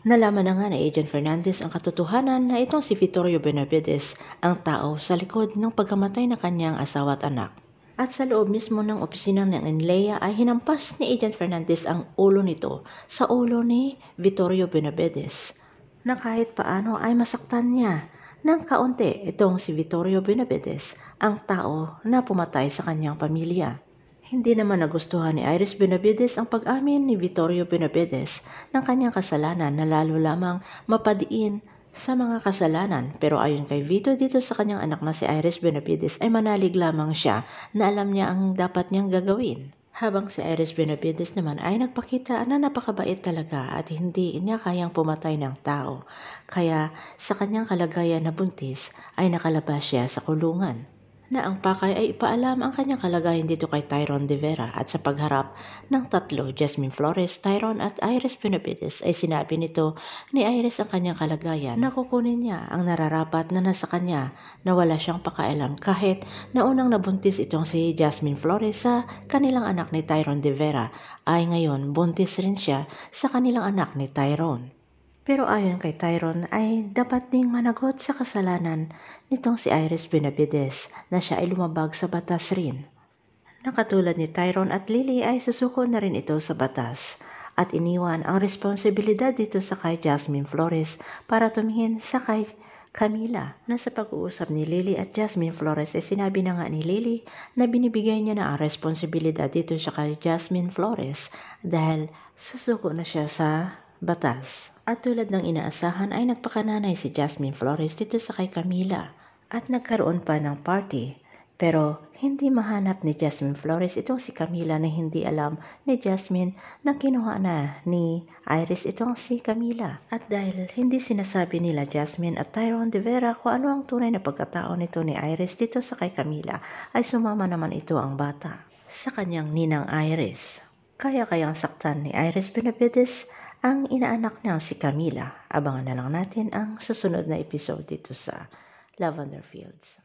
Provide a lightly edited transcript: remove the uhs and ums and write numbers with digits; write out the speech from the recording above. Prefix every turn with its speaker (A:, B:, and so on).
A: Nalaman na nga ni Agent Fernandez ang katotohanan na itong si Vittorio Benavides ang tao sa likod ng pagkamatay na kanyang asawa at anak. At sa loob mismo ng opisina ng NLEA ay hinampas ni Agent Fernandez ang ulo nito sa ulo ni Vittorio Benavides na kahit paano ay masaktan niya ng kaunti itong si Vittorio Benavides, ang tao na pumatay sa kanyang pamilya. Hindi naman nagustuhan ni Iris Benavides ang pag-amin ni Vittorio Benavides ng kanyang kasalanan na lalo lamang mapadiin sa mga kasalanan, pero ayon kay Vito dito sa kanyang anak na si Iris Benavides ay manalig lamang siya na alam niya ang dapat niyang gagawin. Habang si Iris Benavides naman ay nagpakita na napakabait talaga at hindi niya kayang pumatay ng tao. Kaya sa kanyang kalagayan na buntis ay nakalabas siya sa kulungan. Na ang pakay ay ipaalam ang kanyang kalagayan dito kay Tyrone De Vera at sa pagharap ng tatlo, Jasmine Flores, Tyrone at Iris Benavides ay sinabi nito ni Iris ang kanyang kalagayan na kukunin niya ang nararapat na nasa kanya na wala siyang pakailam kahit na unang nabuntis itong si Jasmine Flores sa kanilang anak ni Tyrone De Vera ay ngayon buntis rin siya sa kanilang anak ni Tyrone. Pero ayon kay Tyrone ay dapat ding managot sa kasalanan nitong si Iris Benavides na siya ay lumabag sa batas rin. Nakatulad ni Tyrone at Lily ay susuko na rin ito sa batas at iniwan ang responsibilidad dito sa kay Jasmine Flores para tumingin sa kay Camila. Na sa pag-uusap ni Lily at Jasmine Flores ay sinabi na nga ni Lily na binibigay niya na ang responsibilidad dito sa kay Jasmine Flores dahil susuko na siya sa batas. At tulad ng inaasahan ay nagpakananay si Jasmine Flores dito sa kay Camila at nagkaroon pa ng party. Pero hindi mahanap ni Jasmine Flores itong si Camila na hindi alam ni Jasmine na kinuha na ni Iris itong si Camila. At dahil hindi sinasabi nila Jasmine at Tyrone De Vera kung ano ang tunay na pagkatao nito ni Iris dito sa kay Camila ay sumama naman ito ang bata sa kanyang ninang Iris. Kayang saktan ni Iris Benavides ang inaanak niya si Camila. Abangan na lang natin ang susunod na episode dito sa Lavender Fields.